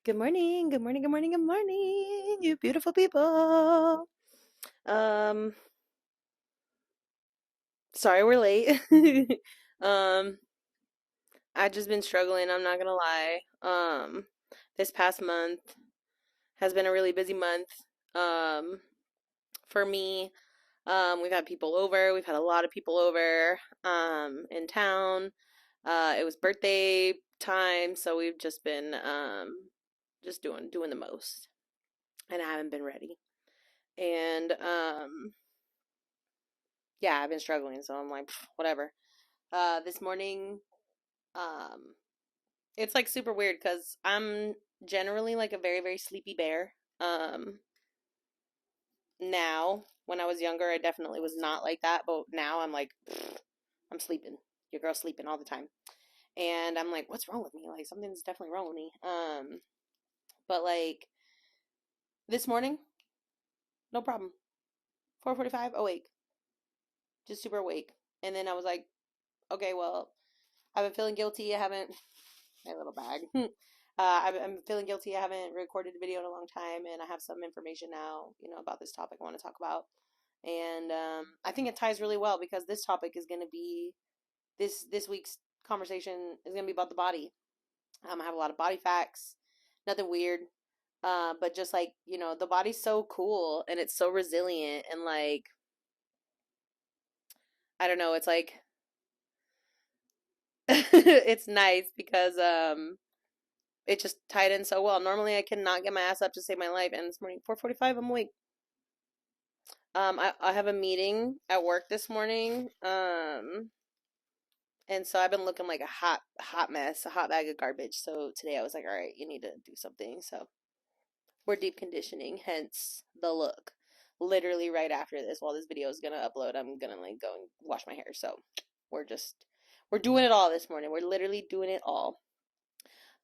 Good morning, good morning, good morning, good morning, you beautiful people. Um, Sorry we're late. Um, I just been struggling, I'm not gonna lie. This past month has been a really busy month. Um, for me, we've had people over, we've had a lot of people over, in town. It was birthday time, so we've just been, just doing the most, and I haven't been ready. And yeah, I've been struggling, so I'm like, whatever. This morning, um, it's like super weird because I'm generally like a very, very sleepy bear. Now, when I was younger, I definitely was not like that, but now I'm like, I'm sleeping. Your girl's sleeping all the time. And I'm like, what's wrong with me? Like, something's definitely wrong with me. But like this morning, no problem. 4:45, awake, just super awake. And then I was like, okay, well, I've been feeling guilty. I haven't my little bag. I'm feeling guilty. I haven't recorded a video in a long time, and I have some information now, about this topic I want to talk about. And I think it ties really well because this topic is going to be this week's conversation is going to be about the body. I have a lot of body facts, nothing weird, but just like the body's so cool and it's so resilient and like I don't know, it's like it's nice because it just tied in so well. Normally, I cannot get my ass up to save my life, and this morning, 4:45, I'm awake. I have a meeting at work this morning, and so I've been looking like a hot mess, a hot bag of garbage. So today I was like, all right, you need to do something. So we're deep conditioning, hence the look. Literally right after this, while this video is gonna upload, I'm gonna like go and wash my hair. So we're just we're doing it all this morning. We're literally doing it all.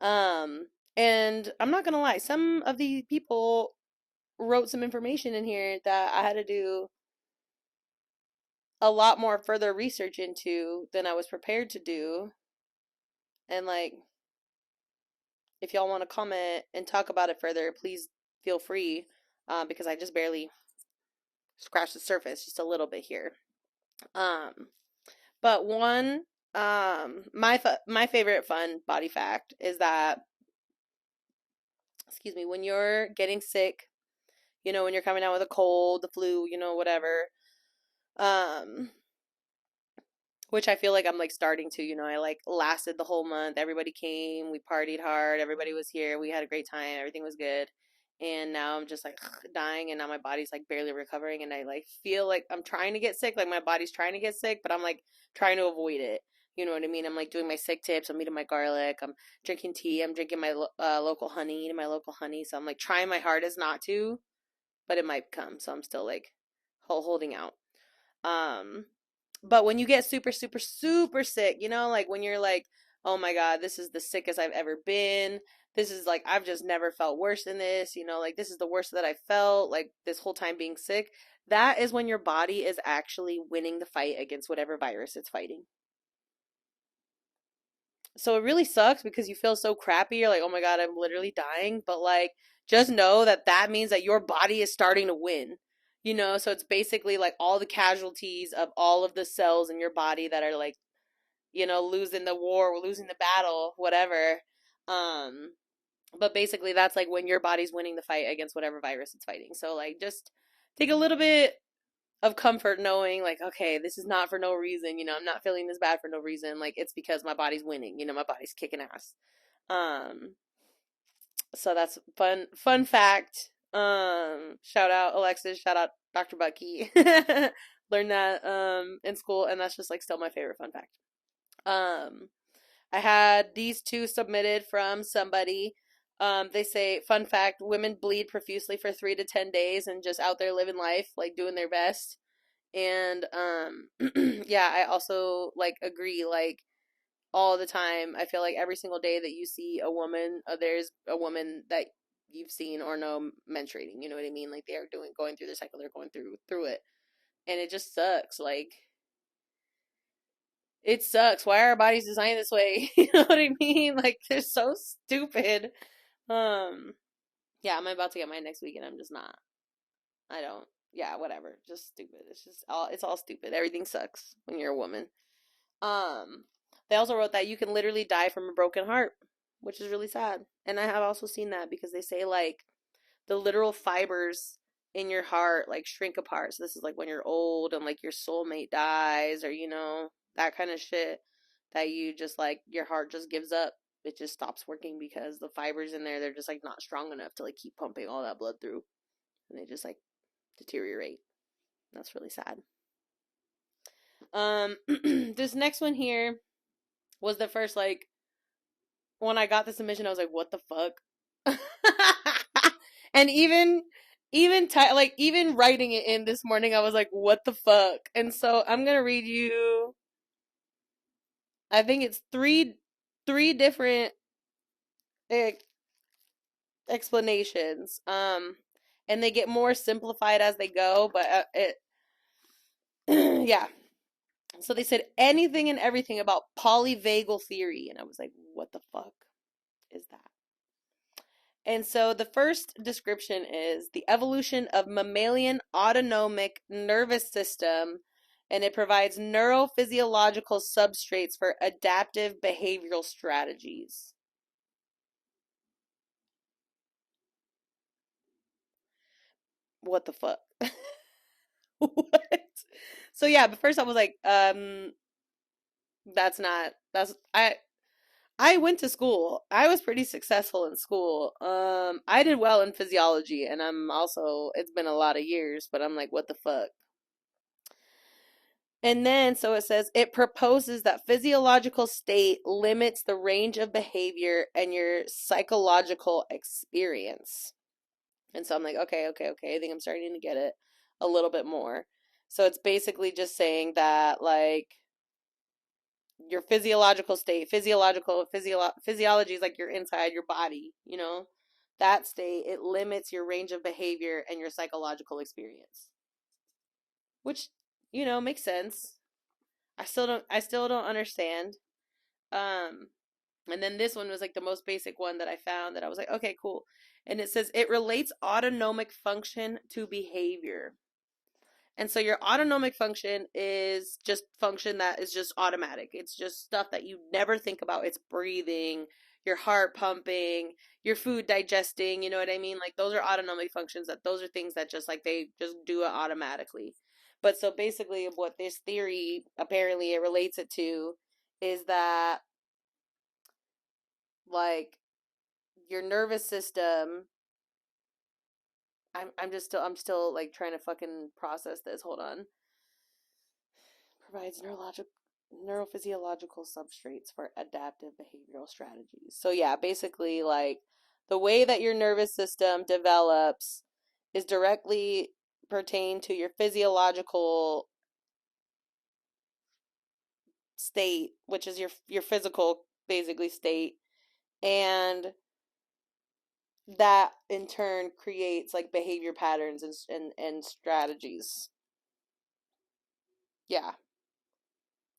Um, and I'm not gonna lie, some of the people wrote some information in here that I had to do a lot more further research into than I was prepared to do. And like, if y'all want to comment and talk about it further, please feel free, because I just barely scratched the surface, just a little bit here. Um, but one, my favorite fun body fact is that, excuse me, when you're getting sick, when you're coming down with a cold, the flu, whatever, um, which I feel like I'm like starting to, I like lasted the whole month. Everybody came, we partied hard, everybody was here, we had a great time, everything was good. And now I'm just like dying, and now my body's like barely recovering, and I like feel like I'm trying to get sick, like my body's trying to get sick, but I'm like trying to avoid it. You know what I mean? I'm like doing my sick tips. I'm eating my garlic. I'm drinking tea. I'm drinking my local honey, eating my local honey. So I'm like trying my hardest not to, but it might come. So I'm still like holding out. Um, but when you get super, super, super sick, like when you're like, oh my God, this is the sickest I've ever been. This is like, I've just never felt worse than this, like this is the worst that I felt, like this whole time being sick. That is when your body is actually winning the fight against whatever virus it's fighting. So it really sucks because you feel so crappy. You're like, oh my God, I'm literally dying. But like, just know that that means that your body is starting to win. So it's basically like all the casualties of all of the cells in your body that are like, losing the war, losing the battle, whatever. Um, but basically that's like when your body's winning the fight against whatever virus it's fighting. So like just take a little bit of comfort knowing like, okay, this is not for no reason, I'm not feeling this bad for no reason. Like it's because my body's winning, my body's kicking ass. Um, so that's fun fact. Shout out Alexis, shout out Dr. Bucky. Learned that in school, and that's just like still my favorite fun fact. Um, I had these two submitted from somebody. They say, fun fact, women bleed profusely for 3 to 10 days and just out there living life, like doing their best. And yeah, I also like agree, like all the time. I feel like every single day that you see a woman, there's a woman that you've seen or know menstruating. You know what I mean? Like they are going through the cycle, they're going through it, and it just sucks. Like it sucks. Why are our bodies designed this way? You know what I mean? Like they're so stupid. Um, yeah, I'm about to get mine next week, and I'm just not. I don't. Yeah, whatever. Just stupid. It's all stupid. Everything sucks when you're a woman. Um, they also wrote that you can literally die from a broken heart, which is really sad. And I have also seen that because they say like the literal fibers in your heart like shrink apart. So this is like when you're old and like your soulmate dies or that kind of shit that you just like your heart just gives up. It just stops working because the fibers in there they're just like not strong enough to like keep pumping all that blood through and they just like deteriorate. That's really sad. This next one here was the first like when I got the submission, I was like, what the fuck? And even writing it in this morning, I was like, what the fuck? And so I'm gonna read you. I think it's three different eh, explanations. And they get more simplified as they go, but yeah. So they said anything and everything about polyvagal theory, and I was like, what the fuck is that? And so the first description is the evolution of mammalian autonomic nervous system, and it provides neurophysiological substrates for adaptive behavioral strategies. What the fuck? What? So yeah, but first I was like, I went to school. I was pretty successful in school. I did well in physiology, and it's been a lot of years, but I'm like, what the fuck? And then, so it says, it proposes that physiological state limits the range of behavior and your psychological experience. And so I'm like, okay. I think I'm starting to get it a little bit more. So it's basically just saying that, like, your physiological state, physiology is like your inside your body, that state, it limits your range of behavior and your psychological experience, which, makes sense. I still don't understand. Um, and then this one was like the most basic one that I found that I was like, okay, cool. And it says it relates autonomic function to behavior. And so your autonomic function is just function that is just automatic. It's just stuff that you never think about. It's breathing, your heart pumping, your food digesting, you know what I mean? Like those are autonomic functions that those are things that just like they just do it automatically. But so basically what this theory apparently it relates it to is that like your nervous system I'm still like trying to fucking process this. Hold on. Provides neurophysiological substrates for adaptive behavioral strategies. So yeah, basically like the way that your nervous system develops is directly pertained to your physiological state, which is your physical basically state, and that in turn creates like behavior patterns and strategies. Yeah.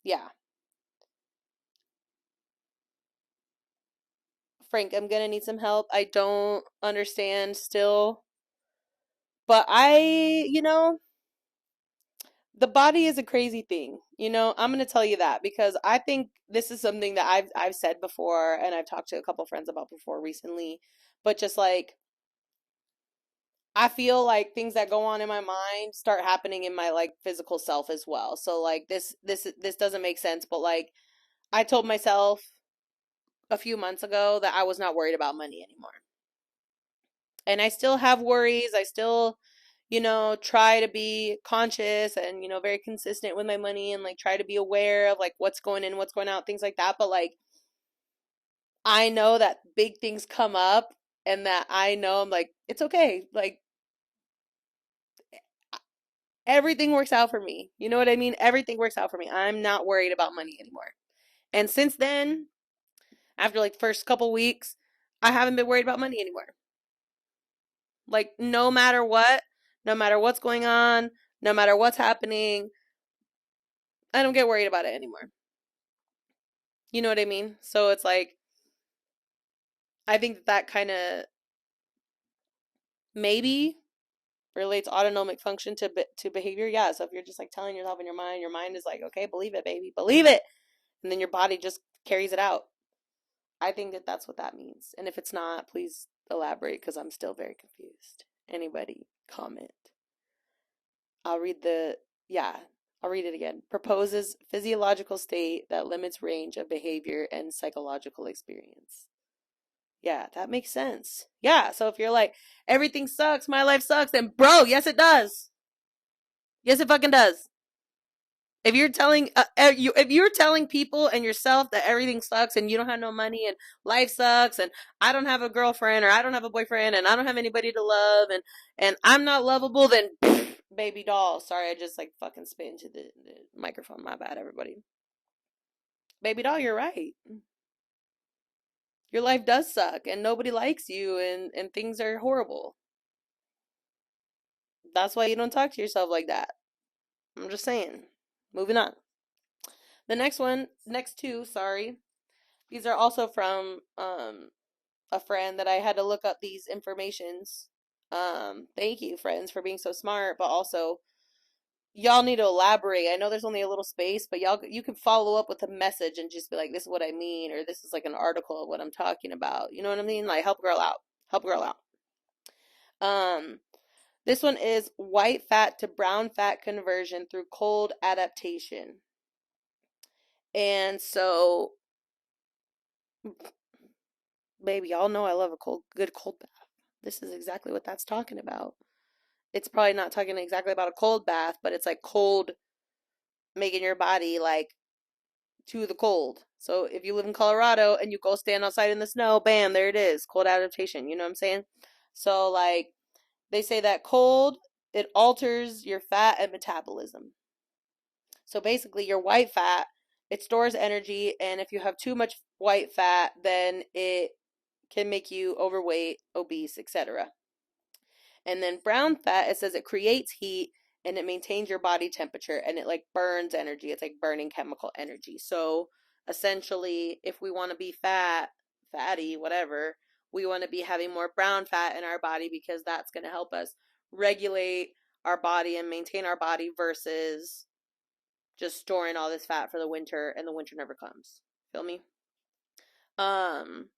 Yeah. Frank, I'm gonna need some help. I don't understand still. But the body is a crazy thing. I'm gonna tell you that because I think this is something that I've said before and I've talked to a couple friends about before recently. But just like I feel like things that go on in my mind start happening in my like physical self as well. So like this doesn't make sense, but like I told myself a few months ago that I was not worried about money anymore. And I still have worries. I still, try to be conscious and, very consistent with my money and like try to be aware of like what's going in, what's going out, things like that. But like, I know that big things come up and that I know I'm like, it's okay. Like, everything works out for me. You know what I mean? Everything works out for me. I'm not worried about money anymore. And since then, after like first couple weeks, I haven't been worried about money anymore. Like, no matter what's going on, no matter what's happening, I don't get worried about it anymore. You know what I mean? So it's like, I think that that kind of maybe relates autonomic function to behavior. Yeah, so if you're just like telling yourself in your mind is like, okay, believe it, baby, believe it, and then your body just carries it out. I think that that's what that means. And if it's not, please elaborate because I'm still very confused. Anybody comment? I'll read the, yeah, I'll read it again. Proposes physiological state that limits range of behavior and psychological experience. Yeah, that makes sense. Yeah, so if you're like, everything sucks, my life sucks, then bro, yes, it does. Yes, it fucking does. If you're telling if you're telling people and yourself that everything sucks and you don't have no money and life sucks and I don't have a girlfriend or I don't have a boyfriend and I don't have anybody to love and I'm not lovable, then pff, baby doll. Sorry, I just like fucking spit into the microphone. My bad, everybody. Baby doll, you're right. Your life does suck and nobody likes you and things are horrible. That's why you don't talk to yourself like that. I'm just saying. Moving on. The next one, next two, sorry. These are also from a friend that I had to look up these informations. Thank you, friends, for being so smart, but also y'all need to elaborate. I know there's only a little space, but y'all you can follow up with a message and just be like, "This is what I mean," or "This is like an article of what I'm talking about." You know what I mean? Like help girl out. Help girl out. Um, this one is white fat to brown fat conversion through cold adaptation. And so, baby, y'all know I love a good cold bath. This is exactly what that's talking about. It's probably not talking exactly about a cold bath, but it's like cold making your body like to the cold. So if you live in Colorado and you go stand outside in the snow, bam, there it is. Cold adaptation. You know what I'm saying? So like they say that cold, it alters your fat and metabolism. So basically your white fat, it stores energy, and if you have too much white fat, then it can make you overweight, obese, etc. And then brown fat, it says it creates heat and it maintains your body temperature and it like burns energy. It's like burning chemical energy. So essentially, if we want to be fatty, whatever, we want to be having more brown fat in our body because that's going to help us regulate our body and maintain our body versus just storing all this fat for the winter and the winter never comes. Feel me? Um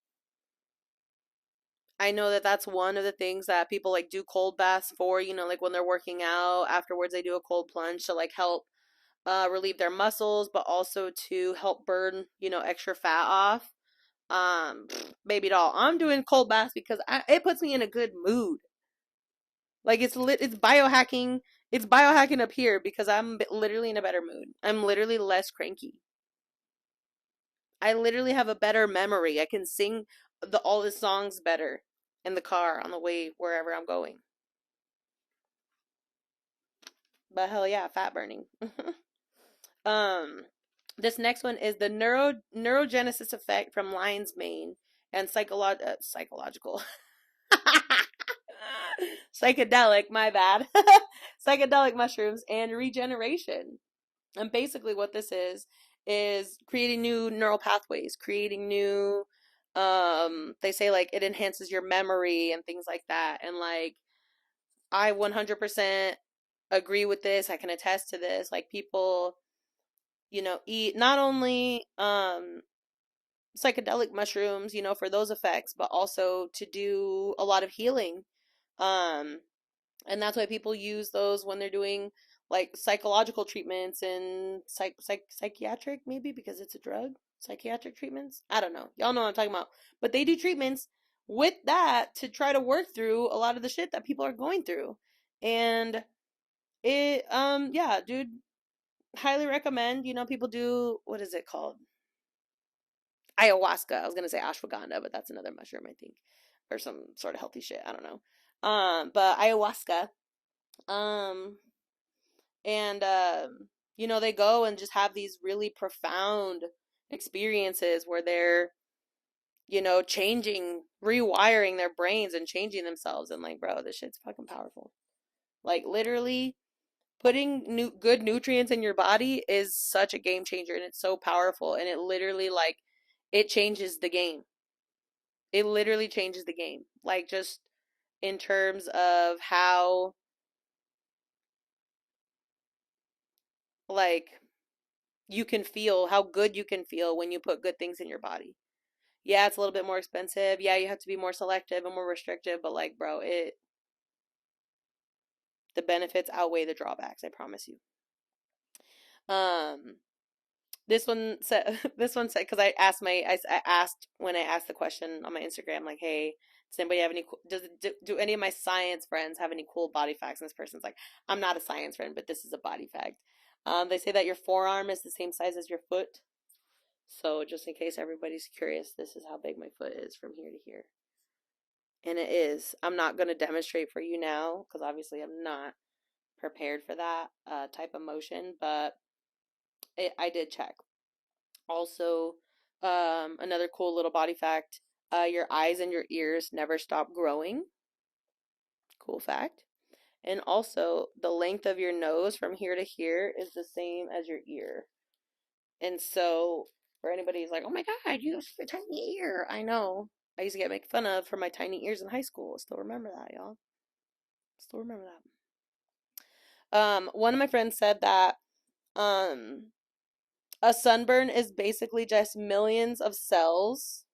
I know that that's one of the things that people like do cold baths for, like when they're working out, afterwards they do a cold plunge to like help relieve their muscles, but also to help burn, extra fat off. Baby doll, I'm doing cold baths because it puts me in a good mood. Like it's biohacking. It's biohacking up here because I'm literally in a better mood. I'm literally less cranky. I literally have a better memory. I can sing all the songs better in the car on the way wherever I'm going. But hell yeah, fat burning. um, this next one is the neurogenesis effect from lion's mane and psychological psychedelic. My bad. Psychedelic mushrooms and regeneration. And basically, what this is creating new neural pathways, creating new. They say like it enhances your memory and things like that, and like I 100% agree with this. I can attest to this. Like people, eat not only psychedelic mushrooms, for those effects, but also to do a lot of healing. Um and that's why people use those when they're doing like psychological treatments and psychiatric maybe because it's a drug. Psychiatric treatments. I don't know. Y'all know what I'm talking about. But they do treatments with that to try to work through a lot of the shit that people are going through. And it yeah, dude, highly recommend. People do what is it called? Ayahuasca. I was gonna say ashwagandha, but that's another mushroom, I think, or some sort of healthy shit. I don't know. But ayahuasca. Um, and they go and just have these really profound experiences where they're, changing, rewiring their brains and changing themselves. And like, bro, this shit's fucking powerful. Like literally putting good nutrients in your body is such a game changer and it's so powerful and it literally like it changes the game. It literally changes the game. Like, just in terms of how, like, you can feel, how good you can feel when you put good things in your body. Yeah, it's a little bit more expensive. Yeah, you have to be more selective and more restrictive, but like, bro, the benefits outweigh the drawbacks, I promise you. Um, this one said, this one said, because I asked when I asked the question on my Instagram, like, hey, does anybody have any, do any of my science friends have any cool body facts? And this person's like, I'm not a science friend, but this is a body fact. They say that your forearm is the same size as your foot. So just in case everybody's curious, this is how big my foot is from here to here. And it is. I'm not going to demonstrate for you now because obviously I'm not prepared for that type of motion, but I did check. Also, another cool little body fact, your eyes and your ears never stop growing. Cool fact. And also, the length of your nose from here to here is the same as your ear. And so, for anybody who's like, oh my God, you have a tiny ear. I know. I used to get made fun of for my tiny ears in high school. I still remember that, y'all. Still remember that. One of my friends said that um, a sunburn is basically just millions of cells.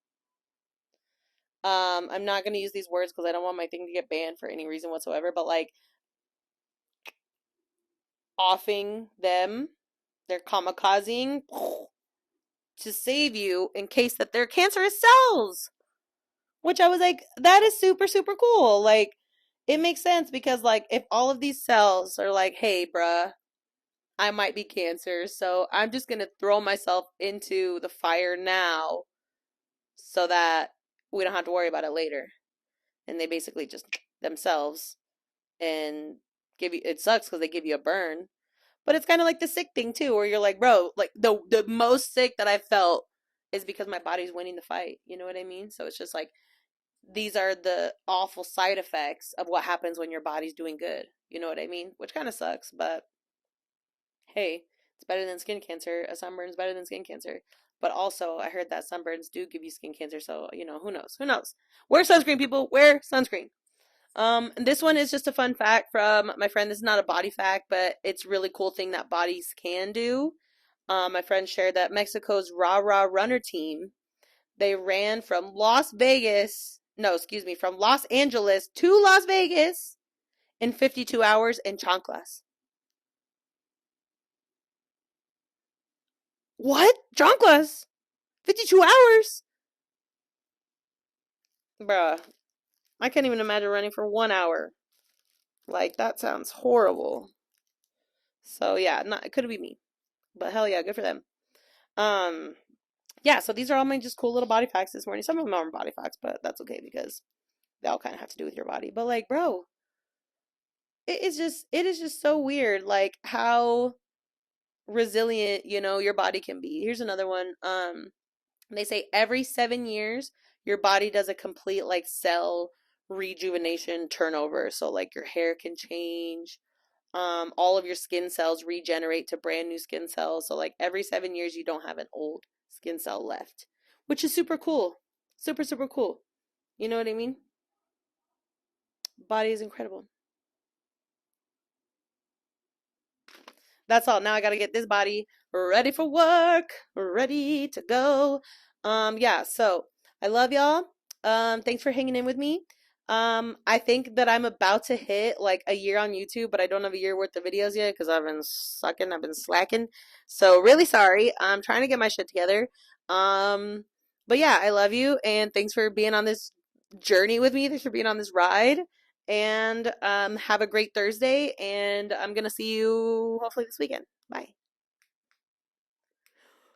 I'm not gonna use these words because I don't want my thing to get banned for any reason whatsoever, but like offing them, they're kamikazing to save you in case that they're cancerous cells. Which I was like, that is super, super cool. Like, it makes sense because like if all of these cells are like, hey, bruh, I might be cancer, so I'm just gonna throw myself into the fire now so that we don't have to worry about it later. And they basically just themselves and give you, it sucks because they give you a burn. But it's kind of like the sick thing too, where you're like, bro, like the most sick that I felt is because my body's winning the fight. You know what I mean? So it's just like these are the awful side effects of what happens when your body's doing good. You know what I mean? Which kind of sucks, but hey, it's better than skin cancer. A sunburn is better than skin cancer. But also, I heard that sunburns do give you skin cancer, so you know, who knows? Who knows? Wear sunscreen, people. Wear sunscreen. This one is just a fun fact from my friend. This is not a body fact, but it's a really cool thing that bodies can do. My friend shared that Mexico's Rah Rah Runner team, they ran from Las Vegas, no, excuse me, from Los Angeles to Las Vegas in 52 hours in chanclas. What? Chanclas? 52 hours? Bruh, I can't even imagine running for 1 hour. Like, that sounds horrible. So, yeah, not, it could be me. But hell yeah, good for them. Um, yeah, so these are all my just cool little body facts this morning. Some of them aren't body facts, but that's okay because they all kind of have to do with your body. But like, bro, it is just so weird, like how resilient, your body can be. Here's another one. They say every 7 years, your body does a complete like cell rejuvenation turnover. So like your hair can change. All of your skin cells regenerate to brand new skin cells. So like every 7 years, you don't have an old skin cell left, which is super cool. Super, super cool. You know what I mean? Body is incredible. That's all. Now I gotta get this body ready for work, ready to go. Yeah, so I love y'all. Thanks for hanging in with me. I think that I'm about to hit like a year on YouTube, but I don't have a year worth of videos yet because I've been slacking. So really sorry. I'm trying to get my shit together. Um, but yeah, I love you and thanks for being on this journey with me. Thanks for being on this ride. And have a great Thursday. And I'm going to see you hopefully this weekend. Bye.